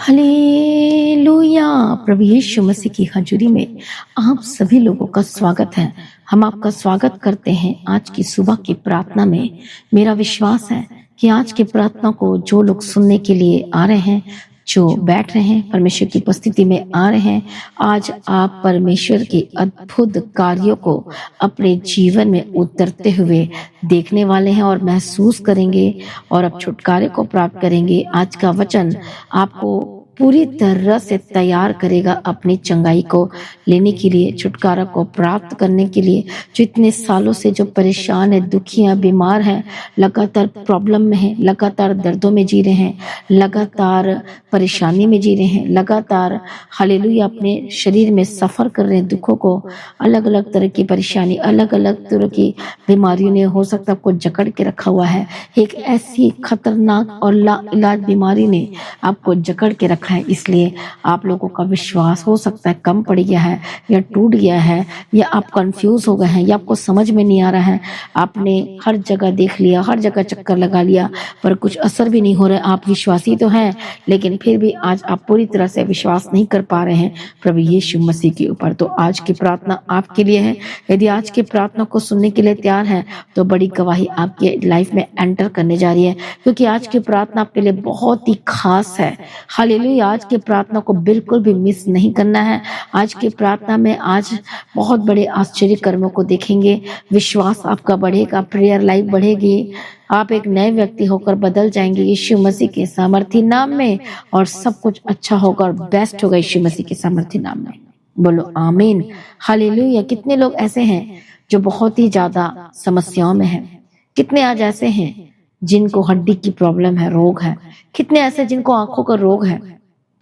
Hallelujah. प्रभु यीशु मसीह की हजूरी में आप सभी लोगों का स्वागत है। हम आपका स्वागत करते हैं आज की सुबह की प्रार्थना में। मेरा विश्वास है कि आज की प्रार्थना को जो लोग सुनने के लिए आ रहे हैं, जो बैठ रहे हैं, परमेश्वर की उपस्थिति में आ रहे हैं, आज आप परमेश्वर के अद्भुत कार्यों को अपने जीवन में उतरते हुए देखने वाले हैं और महसूस करेंगे और अब छुटकारे को प्राप्त करेंगे। आज का वचन आपको पूरी तरह से तैयार करेगा अपनी चंगाई को लेने के लिए, छुटकारा को प्राप्त करने के लिए। जो इतने सालों से जो परेशान है, दुखी है, बीमार हैं, लगातार प्रॉब्लम में हैं, लगातार दर्दों में जी रहे हैं, लगातार परेशानी में जी रहे हैं, लगातार हालेलुया अपने शरीर में सफर कर रहे हैं दुखों को, अलग अलग तरह की परेशानी, अलग अलग तरह की बीमारियों ने हो सकता है आपको जकड़ के रखा हुआ है। एक ऐसी खतरनाक और लाइलाज बीमारी ने आपको जकड़ के रखा है, इसलिए आप लोगों का विश्वास हो सकता है कम पड़ गया है या टूट गया है, या आप कंफ्यूज हो गए हैं, या आपको समझ में नहीं आ रहा है। आपने हर जगह देख लिया, हर जगह चक्कर लगा लिया, पर कुछ असर भी नहीं हो रहा है। आप विश्वासी तो हैं, लेकिन फिर भी आज आप पूरी तरह से विश्वास नहीं कर पा रहे हैं प्रभु यीशु मसीह के ऊपर। तो आज की प्रार्थना आपके लिए है। यदि आज की प्रार्थना को सुनने के लिए तैयार है तो बड़ी गवाही आपके लाइफ में एंटर करने जा रही है, क्योंकि आज की प्रार्थना आपके लिए बहुत ही खास है। हालेलुया। आज की प्रार्थना को बिल्कुल भी मिस नहीं करना है। आज की प्रार्थना में आज बहुत बड़े आश्चर्य कर्मों को देखेंगे। विश्वास आपका बढ़ेगा, प्रेयर लाइफ बढ़ेगी, आप एक नए व्यक्ति होकर बदल जाएंगे यीशु मसीह के सामर्थी नाम में, और सब कुछ अच्छा होगा और बेस्ट होगा यीशु मसीह के सामर्थी नाम में। बोलो आमीन। हालेलुया। कितने लोग ऐसे हैं जो बहुत ही ज्यादा समस्याओं में हैं? कितने आज ऐसे हैं जिनको हड्डी की प्रॉब्लम है, रोग है? कितने ऐसे जिनको आंखों का रोग है?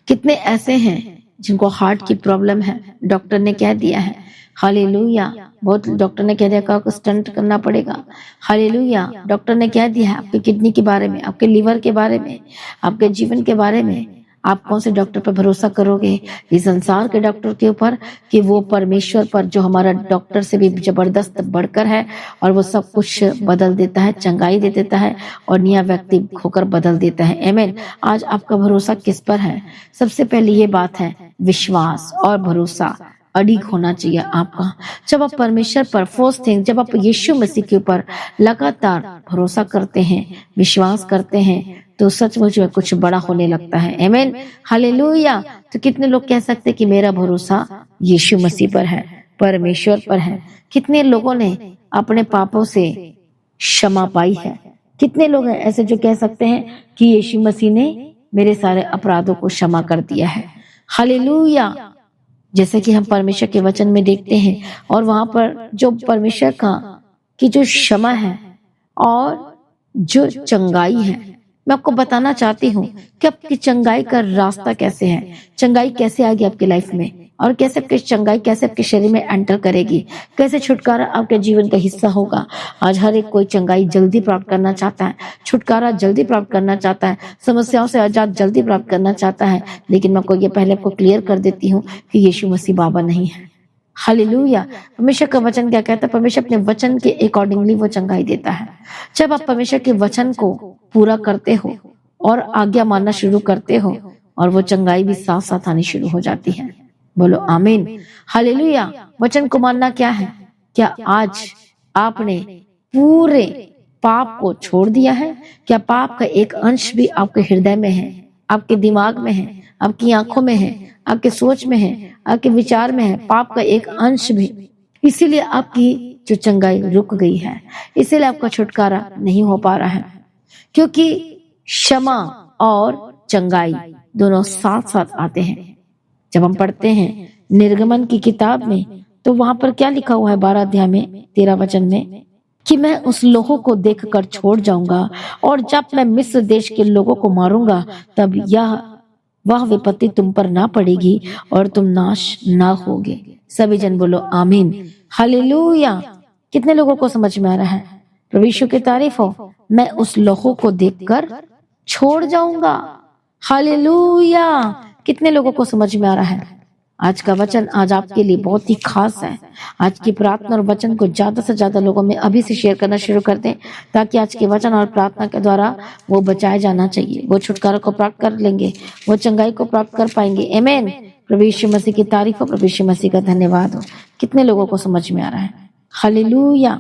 कितने ऐसे हैं जिनको हार्ट की प्रॉब्लम है? डॉक्टर ने कह दिया है, हालेलुया, बहुत डॉक्टर ने कह दिया कि आपको स्टंट करना पड़ेगा। हालेलुया। डॉक्टर ने कह दिया है आपके किडनी के बारे में, आपके लिवर के बारे में, आपके जीवन के बारे में। आप कौन से डॉक्टर पर भरोसा करोगे? इस संसार के डॉक्टर के ऊपर कि वो परमेश्वर पर, जो हमारा डॉक्टर से भी जबरदस्त बढ़कर है, और वो सब कुछ बदल देता है, चंगाई दे देता है और नया व्यक्ति होकर बदल देता है। आमीन। आज आपका भरोसा किस पर है? सबसे पहले ये बात है, विश्वास और भरोसा अडिग होना चाहिए आपका। जब आप परमेश्वर पर, फर्स्ट थिंग, जब आप यीशु मसीह के ऊपर लगातार भरोसा करते हैं, विश्वास करते हैं, तो सचमुच में कुछ बड़ा होने लगता है। आमीन। हालेलुया। तो कितने लोग कह सकते हैं कि मेरा भरोसा यीशु मसीह पर है, परमेश्वर पर है? कितने लोगों ने अपने पापों से क्षमा पाई है? कितने लोग हैं ऐसे जो कह सकते हैं कि यीशु मसीह ने मेरे सारे अपराधों को क्षमा कर दिया है? हालेलुया। जैसे कि हम परमेश्वर के वचन में देखते हैं, और वहां पर जो परमेश्वर का की जो क्षमा है और जो चंगाई है, मैं आपको बताना चाहती हूँ कि आपकी चंगाई का रास्ता कैसे है, चंगाई कैसे आएगी आपकी लाइफ में, और कैसे आपकी चंगाई कैसे आपके शरीर में एंटर करेगी, कैसे छुटकारा आपके जीवन का हिस्सा होगा। आज हर एक कोई चंगाई जल्दी प्राप्त करना चाहता है, छुटकारा जल्दी प्राप्त करना चाहता है, समस्याओं से आजाद जल्दी प्राप्त करना चाहता है, लेकिन मैं आपको ये पहले आपको क्लियर कर देती हूँ कि यीशु मसीह बाबा नहीं है। हालेलुया। परमेश्वर का वचन क्या कहता है? परमेश्वर अपने वचन के अकॉर्डिंगली वो चंगाई देता है। जब आप परमेश्वर के वचन को पूरा करते हो और आज्ञा मानना शुरू करते हो, और वो चंगाई भी साथ साथ आनी शुरू हो जाती है। बोलो आमीन। हालेलुया। वचन को मानना क्या है? क्या आज आपने पूरे पाप को छोड़ दिया है? क्या पाप का एक अंश भी आपके हृदय में है, आपके दिमाग में है, आपकी आंखों में है, आपके सोच में है, आपके विचार में है? पाप का एक अंश भी। इसीलिए आपकी जो चंगाई रुक गई है, इसीलिए आपका छुटकारा नहीं हो पा रहा है, क्योंकि क्षमा और चंगाई दोनों साथ साथ आते हैं। जब हम पढ़ते हैं निर्गमन की किताब में, तो वहां पर क्या लिखा हुआ है 12 अध्याय में 13 वचन में, कि मैं उस लोगों को देखकर छोड़ जाऊंगा, और जब मैं मिस्र देश के लोगों को मारूंगा, तब वह विपत्ति तुम पर ना पड़ेगी और तुम नाश ना होगे। सभी जन बोलो आमीन। हालेलुया। कितने लोगों को समझ में आ रहा है? प्रभु यीशु की तारीफ हो। मैं उस लोगों को देखकर छोड़ जाऊंगा। हालेलुया। कितने लोगों को समझ में आ रहा है? आज का वचन आज आपके लिए बहुत ही खास है। आज की प्रार्थना और वचन को ज्यादा से ज्यादा लोगों में अभी से शेयर करना शुरू कर दें, ताकि आज के वचन और प्रार्थना के द्वारा वो बचाए जाना चाहिए, वो छुटकारा को प्राप्त कर लेंगे, वो चंगाई को प्राप्त कर पाएंगे। आमीन। प्रभु यीशु मसीह की तारीफ हो, प्रभु यीशु मसीह का धन्यवाद हो। कितने लोगों को समझ में आ रहा है? हालेलुया।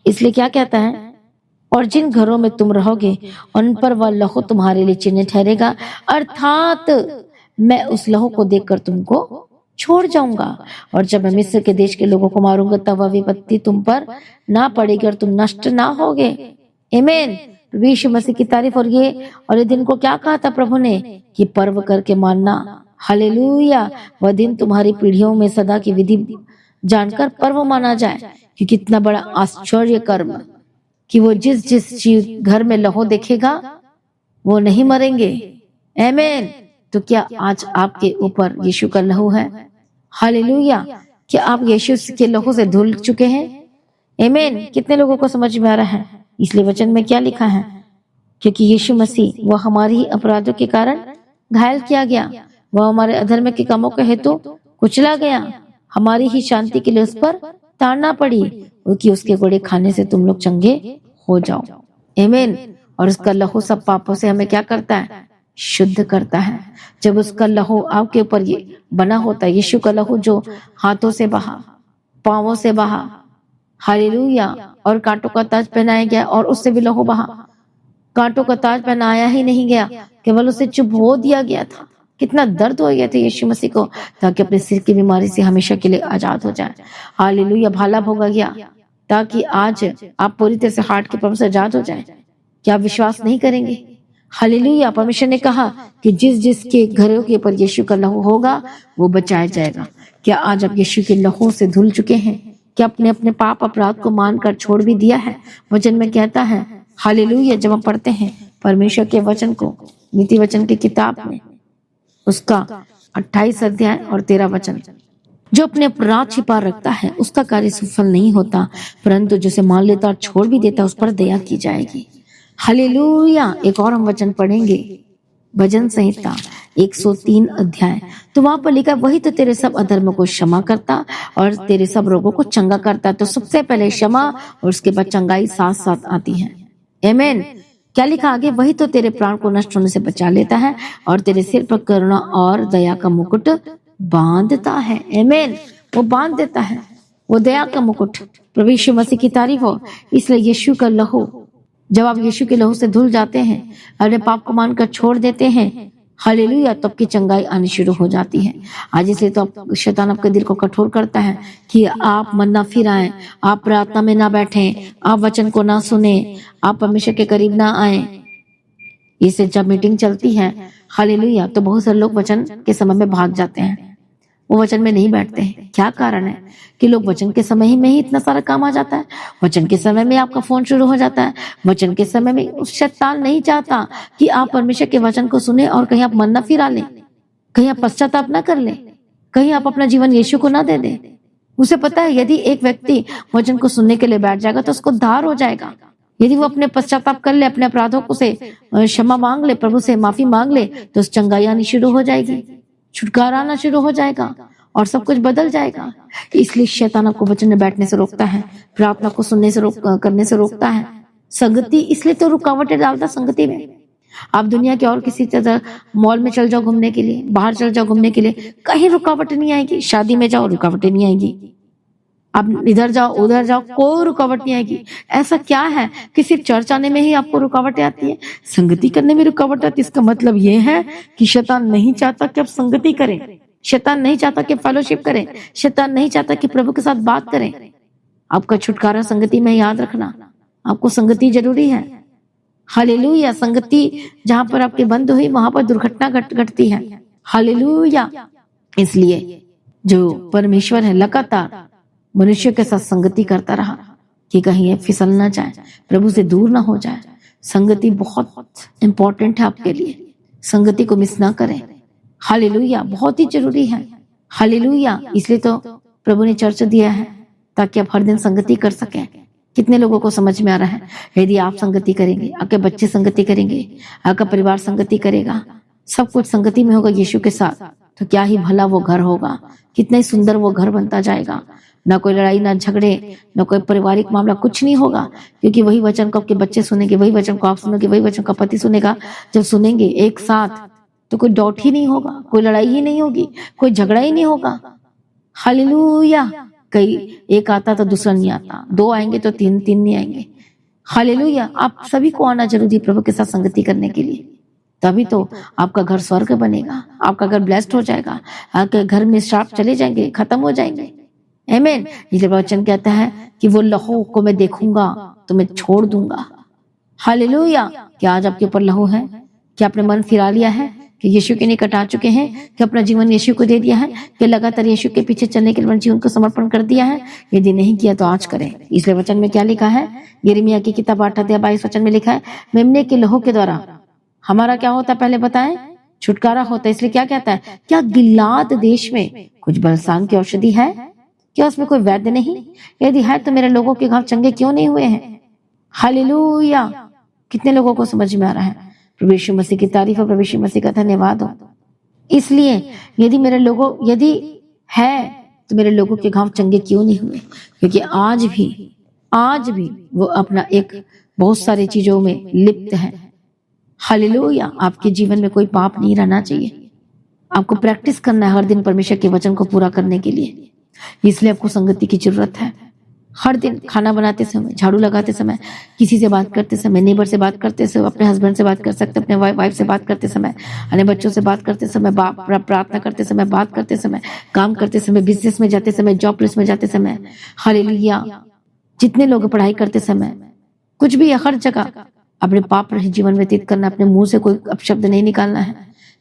इसलिए क्या कहता है? और जिन घरों में तुम रहोगे उन पर वह लहू तुम्हारे लिए चिन्ह ठहरेगा, अर्थात मैं उस लहू को देखकर तुमको छोड़ जाऊंगा। और जब मैं मिस्र के देश के लोगों को मारूंगा तब वह विपत्ति तुम पर ना पड़ेगी और तुम नष्ट ना होगे। आमीन। यीशु मसीह की तारीफ। और ये दिन को क्या कहा था प्रभु ने कि पर्व करके मानना। हालेलुया। वह दिन तुम्हारी पीढ़ियों में सदा की विधि जानकर पर्व माना जाए। कि कितना बड़ा आश्चर्य कर्म कि वो जिस घर में लहू देखेगा वो नहीं मरेंगे। आमीन। तो क्या आज आपके ऊपर यीशु का लहू है? हालेलुया। क्या आप यीशु के लहू से धुल चुके हैं? आमीन। कितने लोगों को समझ में आ रहा है? इसलिए वचन में क्या लिखा है? क्योंकि यीशु मसीह वह हमारी ही अपराधों के कारण घायल किया गया, वह हमारे अधर्म के कामों के हेतु कुचला गया, हमारी ही शांति के लिए उस पर ताड़ना पड़ी, कि उसके गोड़े खाने से तुम लोग चंगे हो जाओ। आमीन। और उसका लहू सब पापों से हमें क्या करता है? शुद्ध करता है। जब उसका लहू आपके ऊपर ये बना होता है, यीशु का लहू जो हाथों से बहा, पांवों से बहा, हालेलुया, और कांटों का ताज पहनाया गया, और उससे भी लहू बहा। कांटों का ताज पहनाया ही नहीं गया, केवल उसे चुभो दिया गया था। कितना दर्द हो गया था यीशु मसीह को, ताकि अपने सिर की बीमारी से हमेशा के लिए आजाद हो जाए। हालेलुया। भाला भोगा गया ताकि आज आप पूरी तरह से हार्ट के प्रॉब्लम से आजाद हो जाए। क्या आप विश्वास नहीं करेंगे? हालेलुया। परमेश्वर ने कहा कि जिसके घरों के ऊपर यीशु का लहू होगा वो बचाया जाएगा। क्या आज आप यीशु के लहू से धुल चुके हैं? क्या अपने अपने पाप अपराध को मानकर छोड़ भी दिया है? वचन में कहता है, हालेलुया, जब हम पढ़ते हैं परमेश्वर के वचन को नीति वचन की किताब में, उसका 28 अध्याय और 13 वचन, जो अपने अपराध छिपा रखता है उसका कार्य सफल नहीं होता, परंतु जिसे मान लेता और छोड़ भी देता उस पर दया की जाएगी। हालेलुया। एक और हम वचन पढ़ेंगे, भजन संहिता 103 अध्याय। तो वहां पर लिखा, वही तो तेरे सब अधर्म को क्षमा करता और तेरे सब रोगों को चंगा करता। तो सबसे पहले क्षमा और उसके बाद चंगाई साथ साथ आती है। आमीन। क्या लिखा आगे? वही तो तेरे प्राण को नष्ट होने से बचा लेता है और तेरे सिर पर करुणा और दया का मुकुट बांधता है। आमीन। वो बांध देता है, वो दया का मुकुट। प्रभु यीशु मसीह की तारीफ हो। इसलिए यीशु का लहू, जब आप यीशु के लहू से धुल जाते हैं, अपने पाप को मानकर छोड़ देते हैं, हालेलुया, तब की चंगाई आनी शुरू हो जाती है। आज इसलिए तो शैतान आपके दिल को कठोर करता है कि आप मन ना फिर आए, आप प्रार्थना में ना बैठें, आप वचन को ना सुने, आप परमेश्वर के करीब ना आए। इससे जब मीटिंग चलती है, हालेलुया, तो बहुत सारे लोग वचन के समय में भाग जाते हैं, वो वचन में नहीं बैठते हैं। क्या कारण है? कि लोग वचन के समय ही में ही इतना सारा काम आ जाता है, वचन के समय में आपका फोन शुरू हो जाता है, वचन के समय में शैतान नहीं चाहता कि आप परमेश्वर के वचन को सुने और कहीं आप मन न फिरा लें, कहीं आप पश्चाताप न कर लें, कहीं आप अपना जीवन यीशु को ना दे दें। उसे पता है यदि एक व्यक्ति वचन को सुनने के लिए बैठ जाएगा तो उसको उद्धार हो जाएगा। यदि वो अपने पश्चाताप कर ले, अपने अपराधों को से क्षमा मांग ले, प्रभु से माफी मांग ले, तो उस चंगाई आनी शुरू हो जाएगी, छुटकारा आना शुरू हो जाएगा और सब कुछ बदल जाएगा। इसलिए शैतान आपको वचन में बैठने से रोकता है, प्रार्थना को सुनने से करने से रोकता है। संगति इसलिए तो रुकावटें डालता संगति में। आप दुनिया के और किसी तरह मॉल में चल जाओ घूमने के लिए, बाहर चल जाओ घूमने के लिए, कहीं रुकावट नहीं आएगी। शादी में जाओ, रुकावटें नहीं आएगी। आप इधर जाओ उधर जाओ, कोई रुकावट नहीं आएगी। ऐसा क्या है कि सिर्फ चर्च आने में ही आपको रुकावटें आती है, संगति करने में रुकावट आती है? इसका मतलब ये है कि शैतान नहीं चाहता कि आप संगति करें, शैतान नहीं चाहता कि फेलोशिप करें, शैतान नहीं चाहता कि प्रभु के साथ बात करें। आपका छुटकारा संगति में, याद रखना, आपको संगति जरूरी है। हालेलुया। संगति जहां पर आपके बंद हुई वहां पर दुर्घटना घटती है। हालेलुया। इसलिए जो परमेश्वर है लगातार मनुष्य के साथ संगति करता रहा कि कहीं ये फिसल ना जाए, प्रभु से दूर ना हो जाए। संगति बहुत इंपॉर्टेंट है आपके लिए, संगति को मिस ना करें। हालेलुया। बहुत ही जरूरी है। हालेलुया। इसलिए तो प्रभु ने चर्च दिया है ताकि आप हर दिन संगति कर सकें। कितने लोगों को समझ में आ रहा है? यदि आप संगति करेंगे, आपके बच्चे संगति करेंगे, आपका परिवार संगति करेगा, सब कुछ संगति में होगा यीशु के साथ, तो क्या ही भला वो घर होगा, कितना ही सुंदर वो घर बनता जाएगा। ना कोई लड़ाई, ना झगड़े, ना कोई पारिवारिक मामला, कुछ नहीं होगा, क्योंकि वही वचन को आपके बच्चे सुनेंगे, वही वचन को आप सुनोगे, वही वचन का पति सुनेगा। जब सुनेंगे एक साथ तो कोई डाउट ही नहीं होगा, कोई लड़ाई ही नहीं होगी, कोई झगड़ा ही नहीं होगा। हालेलुया। कई एक आता तो दूसरा नहीं आता, दो आएंगे तो तीन, तीन नहीं आएंगे। हालेलुया। आप सभी को आना जरूरी है प्रभु के साथ संगति करने के लिए, तभी तो आपका घर स्वर्ग बनेगा, आपका घर ब्लेस्ड हो जाएगा, आपके घर में श्राप चले जाएंगे, खत्म हो जाएंगे। आमीन। ये वचन कहता है कि वो लहू को मैं देखूंगा तो मैं छोड़ दूंगा। हालेलुया। क्या आज आपके ऊपर लहू है? क्या आपने मन फिरा लिया है कि यीशु के निकट आ चुके हैं, कि अपना जीवन यीशु को दे दिया है, कि लगातार यीशु के पीछे चलने के लिए अपने जीवन को समर्पण कर दिया है? यदि नहीं किया तो आज करें। इसलिए वचन में क्या लिखा है? यिर्मयाह की किताब 8-22 वचन में लिखा है, मेमने के लहू के द्वारा हमारा क्या होता है? पहले बताएं, छुटकारा होता है। इसलिए क्या कहता है? क्या गिलाद देश में कुछ बलसाम की औषधि है? क्या उसमें कोई वैद्य नहीं? यदि है तो मेरे लोगों के घाव चंगे क्यों नहीं हुए हैं? हालेलुया। कितने लोगों को समझ में आ रहा है? प्रभु यीशु मसीह की तारीफ और प्रभु यीशु मसीह का धन्यवाद हो। इसलिए यदि यदि है तो मेरे लोगों के घाव चंगे क्यों नहीं हुए? क्योंकि आज भी वो अपना एक बहुत सारी चीजों में लिप्त है। हालेलुया। आपके जीवन में कोई पाप नहीं रहना चाहिए। आपको प्रैक्टिस करना है हर दिन परमेश्वर के वचन को पूरा करने के लिए। इसलिए आपको संगति की जरूरत है। हर दिन खाना बनाते समय, झाड़ू लगाते समय, किसी से बात करते समय, नेबर से बात करते समय, अपने हस्बैंड से बात कर सकते, अपने वाइफ से बात करते समय, अपने बच्चों से बात करते समय, प्रार्थना करते समय, बात करते समय, काम करते समय, बिजनेस में जाते समय, जॉब प्लेस में जाते समय, हालेलुया, जितने लोग पढ़ाई करते समय, कुछ भी हर जगह अपने पाप रहित जीवन व्यतीत करना। अपने मुंह से कोई अपशब्द नहीं निकालना है,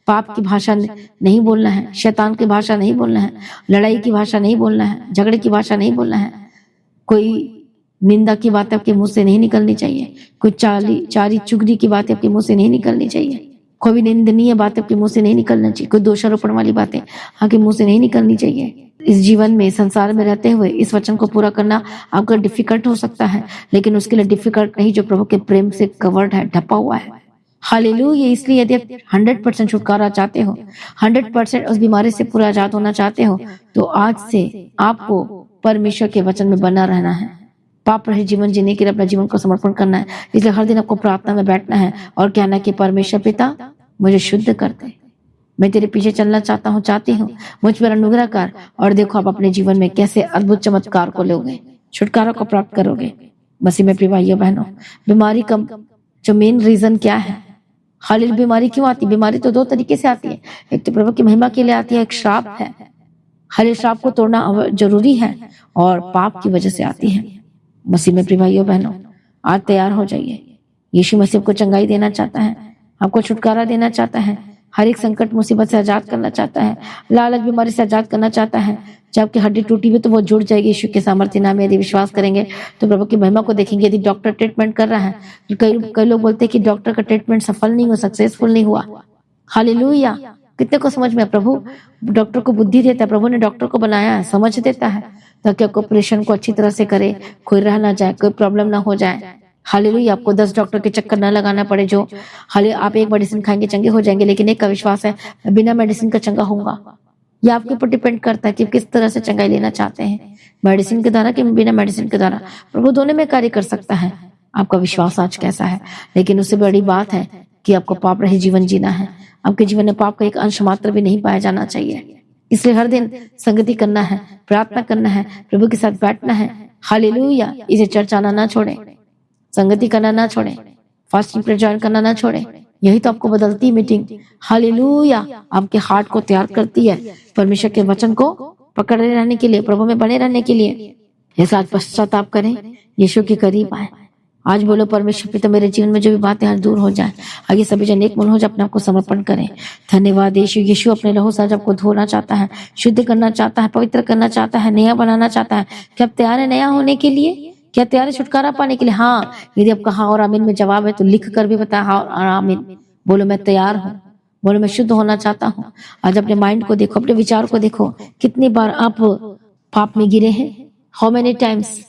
पाप की भाषा नहीं बोलना है, शैतान की भाषा नहीं बोलना है, लड़ाई की भाषा नहीं बोलना है, झगड़े की भाषा नहीं बोलना है, कोई निंदा की बातें आपके मुंह से नहीं निकलनी चाहिए, कोई चारी चुगली की बातें आपके मुंह से नहीं निकलनी चाहिए, कोई भी निंदनीय बातें आपके मुंह से नहीं निकलनी चाहिए, कोई दोषारोपण वाली बातें आपके मुंह से नहीं निकलनी चाहिए। इस जीवन में, संसार में रहते हुए इस वचन को पूरा करना आपका डिफिकल्ट हो सकता है, लेकिन उसके लिए डिफिकल्ट नहीं जो प्रभु के प्रेम से कवर्ड है, ढपा हुआ है। हालेलुया। इसलिए यदि आप 100% छुटकारा चाहते हो, 100% उस बीमारी से पूरा आजाद होना चाहते हो, तो आज से आपको परमेश्वर के वचन में बना रहना है। पाप रहित जीवन जीने के लिए अपना जीवन को समर्पण करना है। इसलिए हर दिन आपको प्रार्थना में बैठना है और कहना कि परमेश्वर पिता मुझे शुद्ध कर दे, मैं तेरे पीछे चलना चाहता हूँ, चाहती हूँ, मुझ पर अनुग्रह कर। और देखो आप अपने जीवन में कैसे अद्भुत चमत्कार को लोगे, छुटकारा को प्राप्त करोगे। मसीह में प्रिय भाइयों बहनों, बीमारी का जो मेन रीजन क्या है? हालेलुया। बीमारी क्यों आती है? बीमारी तो दो तरीके से आती है, एक तो प्रभु की महिमा के लिए आती है, एक श्राप है। हर श्राप को तोड़ना जरूरी है और पाप की वजह से आती है। मसीह में प्रिय भाइयों बहनों, आज तैयार हो जाइए। यीशु मसीह को चंगाई देना चाहता है, आपको छुटकारा देना चाहता है, हर एक संकट मुसीबत से आजाद करना चाहता है, लालच बीमारी से आजाद करना चाहता है। जब आपकी हड्डी टूटी हुई तो वो जुड़ जाएगी यीशु के सामर्थ्य नाम में। यदि विश्वास करेंगे तो प्रभु की महिमा को देखेंगे। यदि डॉक्टर ट्रीटमेंट कर रहा है, कई लोग बोलते हैं कि डॉक्टर का ट्रीटमेंट सफल नहीं हुआ, सक्सेसफुल नहीं हुआ। हालेलुया। कितने को समझ में? प्रभु डॉक्टर को बुद्धि देता है, प्रभु ने डॉक्टर को बनाया है, समझ देता है ताकि आपको ऑपरेशन को अच्छी तरह से करे, कोई रह ना जाए, कोई प्रॉब्लम ना हो जाए। हालेलुया। आपको 10 डॉक्टर के चक्कर न लगाना पड़े। जो आप एक मेडिसिन खाएंगे चंगे हो जाएंगे, लेकिन एक का विश्वास है बिना मेडिसिन का चंगा होऊंगा। यह आपके ऊपर डिपेंड करता है कि किस तरह से चंगाई लेना चाहते हैं, मेडिसिन के द्वारा कि बिना मेडिसिन के द्वारा। प्रभु दोनों में कार्य कर सकता है। आपका विश्वास आज कैसा है? लेकिन उससे बड़ी बात है कि आपको पाप रहित जीवन जीना है। आपके जीवन में पाप का एक अंश मात्र भी नहीं पाया जाना चाहिए। इसलिए हर दिन संगति करना है, प्रार्थना करना है, प्रभु के साथ बैठना है। हालेलुया। इसे चर्च आना ना छोड़े, संगति करना ना छोड़े, फास्टिंग प्रेयर ज्वाइन करना ना छोड़े। यही तो आपको बदलती मीटिंग, हालेलुया, आपके हार्ट को तैयार करती है परमेश्वर के वचन को पकड़े रहने के लिए, प्रभु में बने रहने के लिए। ऐसा आज पश्चाताप करें, यीशु के करीब आए। आज बोलो परमेश्वर पिता मेरे जीवन में जो भी बातें आज दूर हो जाए। आगे सभी जन एक मन हो जाए, अपने आप को समर्पण करें। धन्यवाद यीशु। यीशु अपने लहू से आज आपको धोना चाहता है, शुद्ध करना चाहता है, पवित्र करना चाहता है, नया बनाना चाहता है। क्या आप तैयार है नया होने के लिए? क्या तैयार है छुटकारा पाने के लिए? हाँ। यदि आपका हाँ और आमीन में जवाब है तो लिख कर भी बताया हाँ और आमीन। बोलो मैं तैयार हूँ, बोलो मैं शुद्ध होना चाहता हूँ। आज अपने माइंड को देखो, अपने विचार को देखो, कितनी बार आप पाप में गिरे हैं? How many times?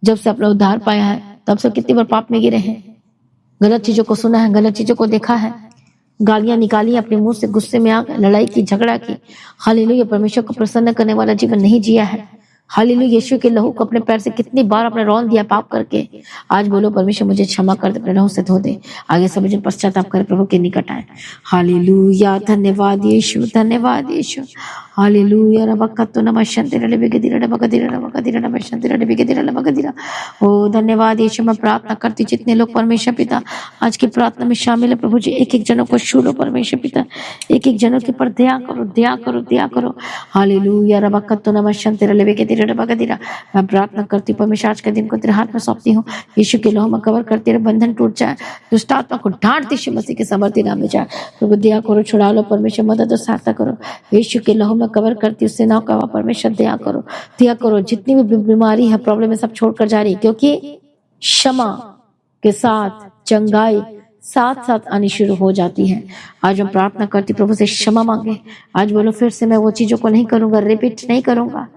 जब से अपना उद्धार पाया है तब से कितनी बार पाप में गिरे हैं? गलत चीजों को सुना है, गलत चीजों को देखा है, गालियां निकाली अपने मुंह से, गुस्से में आकर लड़ाई की, झगड़ा की। हालेलुया, परमेश्वर को प्रसन्न करने वाला जीवन नहीं जिया है। हालेलुया, यीशु के लहू को अपने पैर से कितनी बार आपने रौंद दिया पाप करके। आज बोलो, परमेश्वर मुझे क्षमा कर दे, अपने लहू से धो दे। आगे सब जन पश्चाताप कर प्रभु के निकट आए। हालेलुया, धन्यवाद यीशु, धन्यवाद यीशु। हालेलुया, रबकतो नमशंते रबगदिरा रबगदिरा रबगदिरा नमशंते रबगदिरा रबगदिरा। ओ धन्यवाद यीशु। मैं प्रार्थना करती, जितने लोग परमेश्वर पिता आज की प्रार्थना में शामिल है, प्रभु जी एक एक जनों को छू लो परमेश्वर पिता, एक एक जनों के पर दया करो, दया करो, दया करो। हालेलुया, रबकतो नमशंते रबगदिरा रबगदिरा। मैं प्रार्थना करती परमेश्वर, आज के दिन को तेरे हाथ में सौंपती हूँ। यीशु के लहू में कवर कर, तेरे बंधन टूट जाए, दुष्ट आत्मा को डांट यीशु मसीह के समर्थी नाम में जाए। प्रभु दया करो, छुड़ा लो परमेश्वर, मदद और सहायता करो। यीशु के लहू में कवर करती, उससे ना कवा परमेश्वर, दया करो, दया करो। जितनी भी बीमारी है, प्रॉब्लम है, सब छोड़कर जा रही है, क्योंकि क्षमा के साथ चंगाई साथ साथ आनी शुरू हो जाती है। आज हम प्रार्थना करती, प्रभु से क्षमा मांगे। आज बोलो, फिर से मैं वो चीजों को नहीं करूंगा, रिपीट नहीं करूंगा।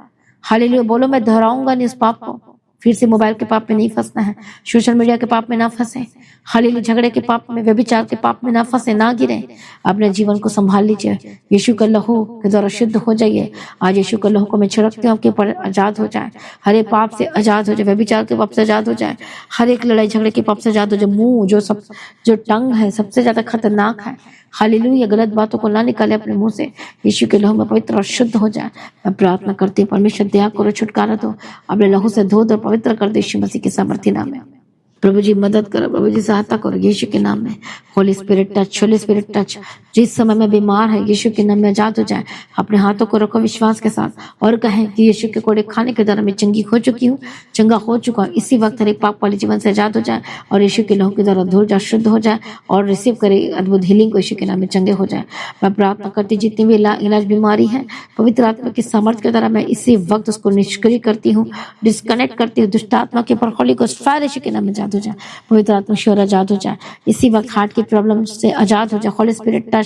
हालेलुया, बोलो मैं दोहराऊंगा नहीं उस पाप को। फिर से मोबाइल के पाप में नहीं फंसना है, सोशल मीडिया के पाप में ना फंसे, हालेलुया झगड़े के पाप में, व्यभिचार के पाप में ना फंसे, ना गिरे। अपने जीवन को संभाल लीजिए, यीशु के लहू के द्वारा शुद्ध हो जाइए। आज यीशु के लहू को मैं छिड़कती हूँ, आपके ऊपर आजाद हो जाए, हर एक पाप से आजाद हो जाए, व्यभिचार के पाप से आजाद हो जाए, हर एक लड़ाई झगड़े के पाप से आजाद हो जाए। मुंह जो टंग है सबसे ज्यादा खतरनाक है। हालेलुया, गलत बातों को ना निकाले अपने मुंह से, यीशु के लहू में पवित्र और शुद्ध हो जाए। मैं प्रार्थना करती हूँ, परमेश्वर दया करो, छुटकारा दो, अपने लहू से धो दो, पवित्र कर दो यीशु मसीह के सामर्थी नाम में। प्रभु जी मदद करो, प्रभु जी सहायता करो यीशु के नाम में। Holi spirit touch, Holi spirit touch. जिस समय में बीमार है, यीशु के नाम में आजाद हो जाए। अपने हाथों को रखो विश्वास के साथ और कहें कि यीशु के कोड़े खाने के द्वारा मैं चंगी हो चुकी हूँ, चंगा हो चुका हूँ। इसी वक्त हर एक पाप वाले जीवन से आजाद हो जाए और यीशु के लहू के द्वारा धो जाए, शुद्ध हो जाए और रिसीव करे अद्भुत हीलिंग को, यीशु के नाम में चंगे हो जाए। मैं प्रार्थना करती, जितनी भी इलाज बीमारी है, पवित्र आत्मा की सामर्थ्य के द्वारा मैं इसी वक्त उसको निष्क्रिय करती हूँ, डिस्कनेक्ट करती हूँ। दुष्ट आत्मा के ऊपर होली गोस्ट फायर यीशु के नाम में आजाद हो जाए, पवित्र आत्मा श्योर आजाद हो जाए। इसी वक्त हार्ट की प्रॉब्लम से आजाद हो जाए, होली स्पिरिट टच।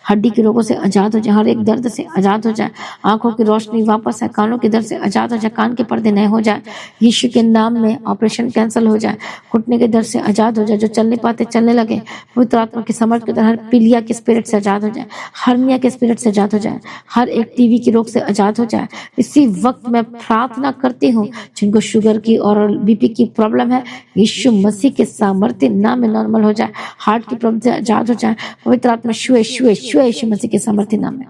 हड्डी के रोगों से आजाद हो जाए, हर एक दर्द से आजाद हो जाए। आंखों की रोशनी वापस है, कानों के दर्द से आजाद हो जाए, कान के पर्दे नए हो जाए। यीशु के नाम में ऑपरेशन कैंसिल हो जाए, घुटने के दर्द से आजाद हो जाए, जो चल नहीं पाते चलने लगे। पवित्र आत्मा की समर्थ के द्वारा हर पीलिया के स्पिरिट से आजाद हो जाए, हर्निया के स्पिरिट से आजाद हो जाए, हर एक टीवी के रोग से आजाद हो जाए। इसी वक्त मैं प्रार्थना करती हूँ, जिनको शुगर की और बीपी की प्रॉब्लम है, यीशु मसीह के सामर्थ्य नाम में नॉर्मल हो जाए, हार्ट की प्रॉब्लम से आजाद हो जाए। पवित्र आत्मा छुए छुए छुए यीशु मसीह के सामर्थ्य नाम में।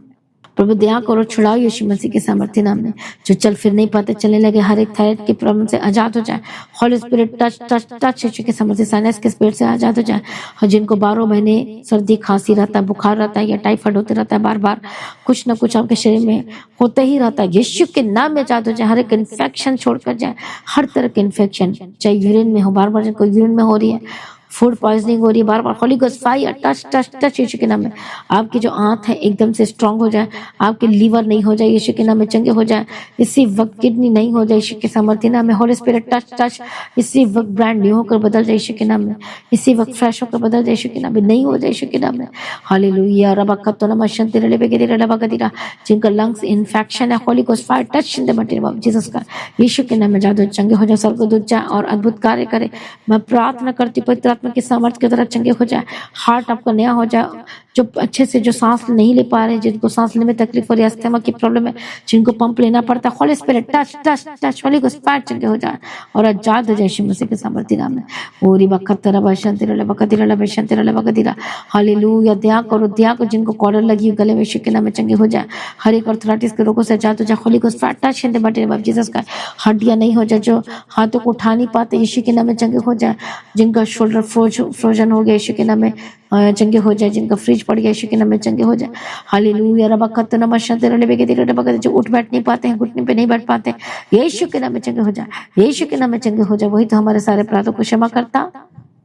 प्रभु दया करो, छुड़ाओ यीशु मसीह के सामर्थ्य नाम में। जो चल फिर नहीं पाते चलने लगे, हर एक थायराइड की प्रॉब्लम से आजाद हो जाए। Holy spirit touch touch touch Yeshu के सामर्थ्य, साइनस के स्पिरिट से आजाद हो जाए। और जिनको 12 महीने सर्दी खांसी रहता है, बुखार रहता है या टाइफाइड होते रहता है, बार बार कुछ ना कुछ आपके शरीर में होते ही रहता है, यीशु के नाम में आजाद हो जाए। हर एक इन्फेक्शन छोड़कर जाए, हर तरह के इन्फेक्शन, चाहे यूरिन में हो, बार बार जिनको यूरिन में हो रही है, फूड पॉइजनिंग हो रही है, बार बार holy ghost fire touch touch touch Yeshu के नाम में। आपकी जो आंत है एकदम से स्ट्रांग हो जाए, आपके लीवर नहीं हो जाए, यीशु के नाम में चंगे हो जाए। इसी वक्त किडनी नहीं हो जाए, यीशु के सामर्थ्य नाम में। होली स्पिरिट टच टच, इसी वक्त ब्रांड न्यू होकर बदल जाए यीशु के नाम में। इसी वक्त फ्रेश होकर बदल जाए यीशु के नाम में, नहीं हो जाए यीशु के नाम में। हालेलुया, रबकतो नमशंते रबगदिरा रबगदिरा। जिनका लंग्स इन्फेक्शन है, holy ghost fire touch in the मिghty name of जीसस का, यीशु के नाम में जादू चंगे हो जाए, स्वर्गदूत जाए और अद्भुत कार्य करे। मैं प्रार्थना करती, पवित्र आत्मा की सामर्थ्य के द्वारा चंगे हो जाए। हार्ट आपका नया हो जाए, जो अच्छे से जो सांस नहीं ले पा रहे, जिनको सांस लेने में तकलीफ हो रही है, अस्थमा की प्रॉब्लम है, जिनको पंप लेना पड़ता है, holy spirit touch touch touch, holy ghost fire चंगे हो जाए और आजाद हो जाए यीशु मसीह के सामर्थ्य नाम में। ओरी बखतरा बशंतिरा लबकदिरा लबशंतिरा लबकदिरा। हालेलुया, दया करो, दया करो। जिनको कॉलर लगी गले में, यीशु के नाम में चंगे हो जाए। हर एक आर्थराइटिस के रोगों से आजाद हो जाए, holy ghost fire touch in the mighty name of Jesus का। हड्डियां नहीं हो जाए, जो हाथों को उठा नहीं पाते, यीशु के नाम में चंगे हो जाए। जिनका शोल्डर फ्रोजन हो गया, यीशु के नाम में चंगे हो जाए। जिनका फ्रिज पड़ गया, यीशु के नाम में चंगे हो जाए। हालेलुया, रबकतो नमशंते रबगदिरा रबगदिरा। जो उठ बैठ नहीं पाते हैं, घुटने पे नहीं बैठ पाते, यीशु के नाम में चंगे हो जाए, यीशु के नाम में चंगे हो जाए। वही तो हमारे सारे अपराधों को क्षमा करता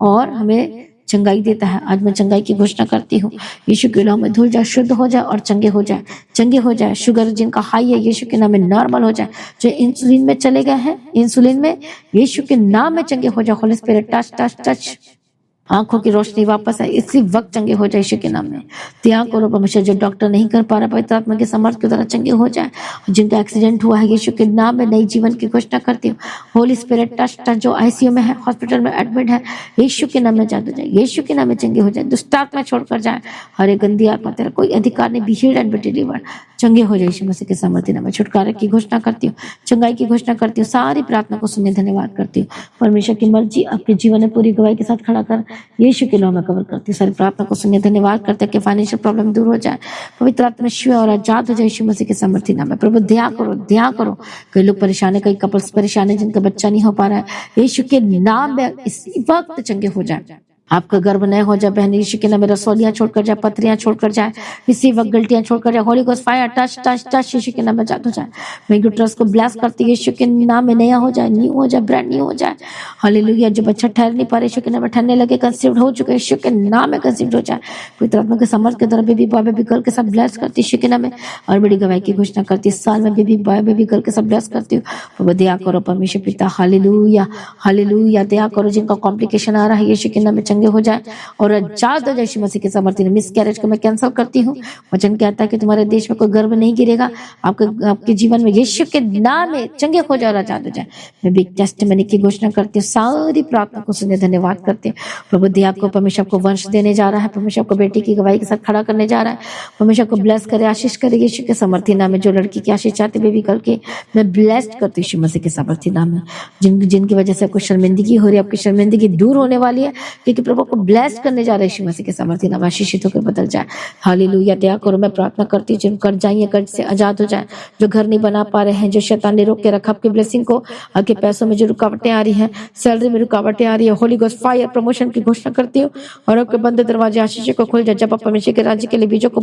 और हमें चंगाई देता है। आज मैं चंगाई की घोषणा करती हूँ, यीशु के नाम में धुल जाए, शुद्ध हो जाए और चंगे हो जाए, चंगे हो जाए। शुगर जिनका हाई है, यीशु के नाम में नॉर्मल हो जाए। जो इंसुलिन में चले गए हैं, इंसुलिन में, यीशु के नाम में चंगे हो जाए। Holy spirit touch touch touch, आंखों की रोशनी वापस आए, इसी वक्त चंगे हो जाए यीशु के नाम में। त्याग करो परमेश्वर, जो डॉक्टर नहीं कर पा रहा, पवित्र आत्मा के समर्थ के द्वारा चंगे हो जाए। जिनका एक्सीडेंट हुआ है, यीशु के नाम में नई जीवन की घोषणा करती हूँ। होली स्पिरिट टच टच, जो आईसीयू में है, हॉस्पिटल में एडमिट है, यीशु के नाम में जादू जाए, यीशु के नाम में चंगे हो जाए। दुष्ट आत्मा छोड़कर जाए, हर एक गंदी आत्मा, तेरा कोई अधिकार नहीं, be healed and be delivered. चंगे हो जाए यीशु मसीह के सामर्थ्य नाम में। छुटकारे की घोषणा करती हूँ, चंगाई की घोषणा करती हूँ। सारी प्रार्थना को सुनने धन्यवाद करती हूँ। परमेश्वर की मर्जी आपके जीवन में पूरी गवाही के साथ खड़ा कर यीशु के नाम में कवर करती हूँ। सारी प्रार्थना को सुनने धन्यवाद करते हैं कि फाइनेंशियल प्रॉब्लम दूर हो जाए, पवित्र आत्मा शिव और आजाद हो जाए यीशु मसीह के सामर्थ्य नाम में। प्रभु दया करो, दया करो। कई लोग परेशान है, कई कपल्स परेशान है जिनका बच्चा नहीं हो पा रहा है, यीशु के नाम में इसी वक्त चंगे हो जाए। आपका गर्भ नया हो जाए बहन, यीशु के नाम में। रसोलियां छोड़कर जाए, पथरियां छोड़कर जाए, इसी वक्त गलतियां छोड़कर जाए। Holy ghost fire touch touch touch, Yeshu के नाम में जादू जाए। मैं यूट्रस को ब्लेस करती हूँ, यीशु के नाम में नया हो जाए, न्यू हो जाए, ब्रांड न्यू हो जाए। हालेलुया। जो बच्चा ठहर नहीं पा रहे, यीशु के नाम में ठहरने लगे, कंसीव्ड हो चुके, यीशु के नाम में कंसीव्ड हो जाए। पवित्र आत्मा के समर्थ के द्वारा बेबी बॉय बेबी गर्ल के साथ ब्लेस करती हूँ यीशु के नाम में, और बड़ी गवाही की घोषणा करती है। साल में बेबी बॉय बेबी गर्ल के साथ ब्लेस करती हूँ। प्रभु दया करो परमेश्वर पिता, हालेलुया हालेलुया। दया करो, जिनका कॉम्प्लिकेशन आ रहा है यीशु के नाम में चंगे हो जाए और आजाद हो जाए यीशु मसीह के सामर्थ्य। मिस कैरेज को मैं कैंसिल करती हूँ। वचन कहता है कि तुम्हारे देश में कोई गर्भ नहीं गिरेगा, आपके जीवन में यीशु के नाम में चंगे हो जाए और आजाद हो जाए। मैं भी टेस्टिमनी की घोषणा करती हूँ। सारी प्रार्थना को सुने धन्यवाद करते हैं। प्रभु दया को परमेश्वर को वंश देने जा रहा है, परमेश्वर को बेटी की गवाही के साथ खड़ा करने जा रहा है। परमेश्वर को ब्लेस करे, आशीष करे यीशु के सामर्थ्य नाम में। जो लड़की की आशीष चाहते बेबी गर्ल के, मैं ब्लेस्ड करती हूँ यीशु मसीह के सामर्थ्य नाम में। जिनकी वजह से आपको शर्मिंदगी हो रही है, आपकी शर्मिंदगी दूर होने वाली है, क्योंकि प्रभु को ब्लेस करने जा रहे यीशु मसीह के सामर्थ्य नाम। आशीषित होकर बदल जाए। हालेलुया। दया करो, मैं प्रार्थना करती हूँ जिन कर्ज जाइए, कर्ज से आजाद हो जाए। जो घर नहीं बना पा रहे हैं, जो शैतान ने रोक के रखा आपके ब्लेसिंग को, आपके पैसों में जो रुकावटें आ रही हैं, सैलरी में रुकावटें आ रही है, होली गोस्ट फायर प्रमोशन की घोषणा करती हूँ। और आपके बंद दरवाजे आशीष को खुल जाए। जब आप परमेश्वर के राज्य के लिए बीजों को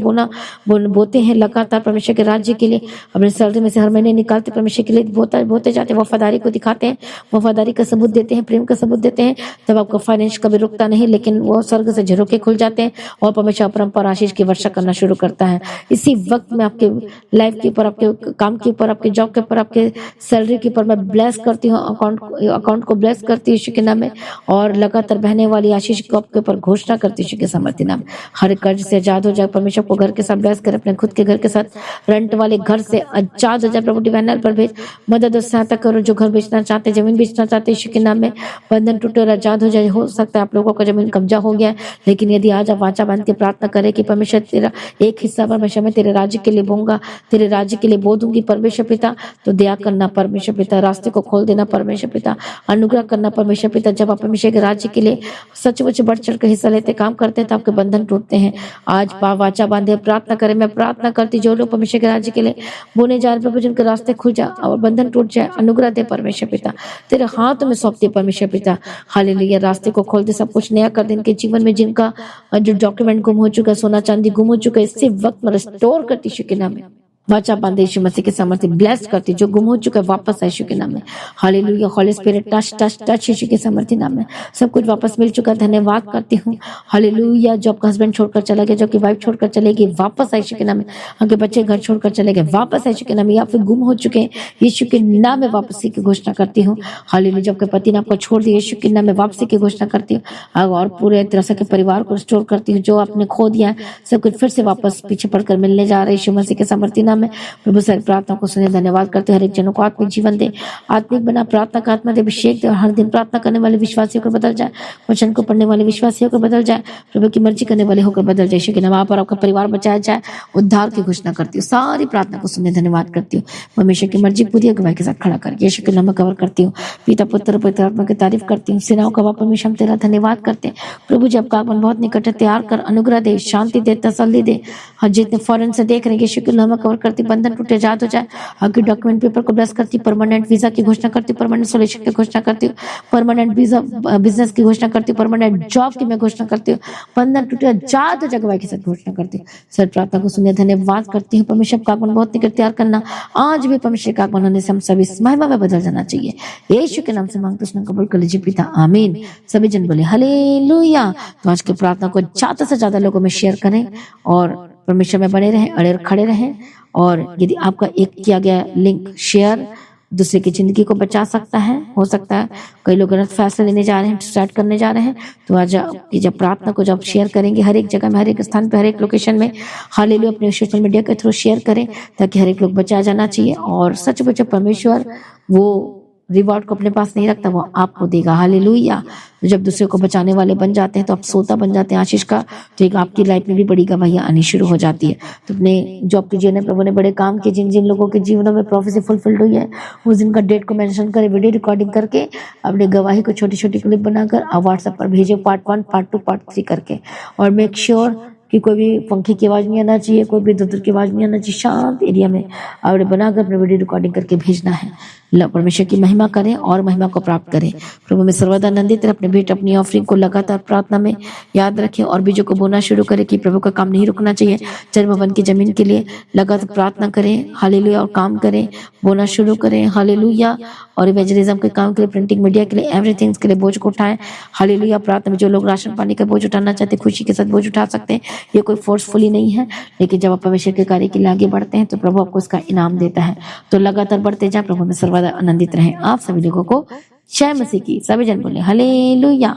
बोते हैं लगातार परमेश्वर के राज्य के लिए, अपने सैलरी में से हर महीने निकालते परमेश्वर के लिए बोते जाते, वफादारी को दिखाते हैं, वफादारी का सबूत देते हैं, प्रेम का सबूत देते हैं, तब आपका फाइनेंस कभी रुकता नहीं, लेकिन वो स्वर्ग से झरोके खुल जाते हैं और परमेश्वर अपरंपार आशीष की वर्षा करना शुरू करता है। इसी वक्त में आपके लाइफ के ऊपर, आपके काम के ऊपर, आपके जॉब के ऊपर, आपके सैलरी के ऊपर मैं ब्लेस करती हूँ। अकाउंट को ब्लेस करती हूँ यीशु के नाम में, और लगातार बहने वाली आशीष को आपके ऊपर घोषणा करती हूँ यीशु के सामर्थ्य नाम। हर कर्ज से आजाद हो जाए। परमेश्वर को घर के साथ ब्लेस करे, अपने खुद के घर के साथ, रेंट वाले घर से आजाद हो जाए। प्रभु डिवाइनर पर भेज, मदद और सहायता करो। जो घर बेचना चाहते, जमीन बेचना चाहते, यीशु के नाम में बंधन टूटे और आजाद हो जाए। हो सकता है आप लोगों का जमीन कब्जा हो गया है, लेकिन यदि आज आप वाचा बांध के प्रार्थना करें कि परमेश्वर तेरा एक हिस्सा परमेश्वर मैं तेरे राज्य के लिए बोऊंगा, तेरे राज्य के लिए बो दूंगी परमेश्वर पिता, तो दया करना परमेश्वर पिता, रास्ते को खोल देना परमेश्वर पिता, अनुग्रह करना परमेश्वर पिता। जब आप परमेश्वर के राज्य के लिए सचमुच बढ़ चढ़ कर हिस्सा लेते, काम करते हैं, तो आपके बंधन टूटते हैं। आज वाचा बांधे प्रार्थना करें। मैं प्रार्थना करती, जो लोग परमेश्वर के राज्य के लिए बोने जा रहे, प्रभु जिनके रास्ते खुल जाए और बंधन टूट जाए, अनुग्रह दे परमेश्वर पिता, तेरे हाथ में सौंपते परमेश्वर पिता। हालेलुया। रास्ते को खोल दे, सब कुछ नया कर दे इनके जीवन में। जिनका जो डॉक्यूमेंट गुम हो चुका है, सोना चांदी गुम हो चुका है, इसी वक्त में रिस्टोर करती यीशु के नाम में। वाचा बांधे यीशु मसीह के सामर्थ्य, ब्लेस्ड करती, जो गुम हो चुका है वापस आए यीशु के नाम में। Hallelujah. Holy spirit touch touch touch, Yeshu के सामर्थ्य नाम में सब कुछ वापस मिल चुका, धन्यवाद करती हूँ। हालेलुया। जो आपका हस्बैंड छोड़कर चला गया, जो की वाइफ छोड़कर चलेगी, वापस आए यीशु के नाम में। आपके बच्चे घर छोड़कर चले गए, वापस आए यीशु के नाम में, या फिर गुम हो चुके हैं, यीशु के नाम में वापसी की घोषणा करती हूँ। हालेलुया। जब आपके पति ने आपको छोड़ दिया, यीशु के नाम में वापसी की घोषणा करती हूँ, और पूरे तरह से परिवार को रिस्टोर करती हूँ। जो आपने खो दिया है, सब कुछ फिर से वापस पीछे पड़कर मिलने जा रहे यीशु मसीह के सामर्थ्य नाम में। प्रभु सारी प्रार्थना को सुने, धन्यवाद करते। हर एक जनों को आत्मिक जीवन दे, आत्मिक बना प्रार्थना का आत्मा दे, अभिषेक दे, और हर दिन प्रार्थना करने वाले विश्वासियों को बदल जाए, वचन को पढ़ने वाले विश्वासियों को बदल जाए, प्रभु की मर्जी करने वाले होकर बदल जाए। यीशु के नाम पर आपका परिवार बचाया जाए, उद्धार की घोषणा करती हूँ। सारी प्रार्थना को सुने, धन्यवाद करती हूँ। परमेश्वर की मर्जी पूरी अगुवाई के साथ खड़ा करके यीशु के नाम में कवर करती हूँ। पिता पुत्र पवित्र आत्मा की तारीफ करती हूँ। सेनाओं का परमेश्वर हम तेरा धन्यवाद करते हैं। प्रभु जब का आगमन बहुत निकट है, तैयार कर, अनुग्रह दे, शांति दे, तसल्ली दे। हर जितने फॉरेन से देख रहे हैं, यीशु के नाम में कवर करती, बंधन टूटे, आजाद हो जाए। आपके डॉक्यूमेंट पेपर को ब्लेस करती, परमानेंट वीजा की घोषणा करती, परमानेंट सोल्यूशन की घोषणा करती हूँ, परमानेंट वीजा बिजनेस की घोषणा करती हूँ, परमानेंट जॉब की मैं घोषणा करती हूँ, बंधन टूटे, जात जगवाई के साथ घोषणा करती हूँ। सर प्रार्थना को सुनिए, धन्यवाद करती हूँ। परमेश्वर का आगमन बहुत निकट, तैयार करना। आज भी परमेश्वर का आगमन होने से हम सभी महिमा में बदल जाना चाहिए। यीशु के नाम से मांगते हैं, कबूल कर लीजिए पिता, आमीन। सभी जन बोले हालेलुया। तो आज की प्रार्थना को ज्यादा से ज्यादा लोगों में शेयर करें और परमेश्वर में बने रहें, अड़े खड़े रहें। और यदि आपका एक किया गया लिंक शेयर दूसरे की जिंदगी को बचा सकता है। हो सकता है कई लोग गलत फैसले लेने जा रहे हैं, स्टार्ट करने जा रहे हैं, तो आज आपकी जब प्रार्थना को जब शेयर करेंगे हर एक जगह में, हर एक स्थान पे, हर एक लोकेशन में, हालेलुया, अपने सोशल मीडिया के थ्रू शेयर करें ताकि हर एक लोग बचा जाना चाहिए। और सच बच्चे परमेश्वर वो रिवॉर्ड को अपने पास नहीं रखता, वो आपको देगा। हालेलुया। तो जब दूसरे को बचाने वाले बन जाते हैं तो आप सोता बन जाते हैं आशीष का, तो एक आपकी लाइफ में भी बड़ी गवाहियां आनी शुरू हो जाती है। तो अपने जॉब के जीवन में प्रभु ने बड़े काम किए, जिन जिन लोगों के जीवनों में प्रोफेसी फुलफिल्ड हुई है उस दिन का डेट को मेंशन करें, वीडियो रिकॉर्डिंग करके अपने गवाही को छोटी छोटी क्लिप बनाकर व्हाट्सएप पर भेजे, पार्ट 1, पार्ट 2, पार्ट 3 करके। और मेक श्योर कि कोई भी पंखे की आवाज नहीं आना चाहिए, कोई भी दुदर की आवाज नहीं आना चाहिए, शांत एरिया में आपने बनाकर अपने वीडियो रिकॉर्डिंग करके भेजना है। परमेश्वर की महिमा करें और महिमा को प्राप्त करें। प्रभु में सर्वदा आनंदित रहे। अपने भेंट अपनी ऑफरिंग को लगातार प्रार्थना में याद रखें और बीजों को बोना शुरू करें कि प्रभु का काम नहीं रुकना चाहिए। चर्म भवन की जमीन के लिए लगातार प्रार्थना करें, हालेलुया, और काम करें, बोना शुरू करें, हालेलुया। और इवेंजलिज्म के काम के लिए, प्रिंटिंग मीडिया के लिए, एवरीथिंग के लिए बोझ को उठाएं, हालेलुया। प्रार्थना में जो लोग राशन पानी का बोझ उठाना चाहते हैं खुशी के साथ बोझ उठा सकते हैं। ये कोई फोर्सफुली नहीं है, लेकिन जब आप परमेश्वर के कार्य के लिए आगे बढ़ते हैं तो प्रभु आपको इसका इनाम देता है। तो लगातार बढ़ते जाए। प्रभु में सर्वदा आनंदित रहें। आप सभी लोगों को जय मसीह की। सभी जन बोले हालेलुया।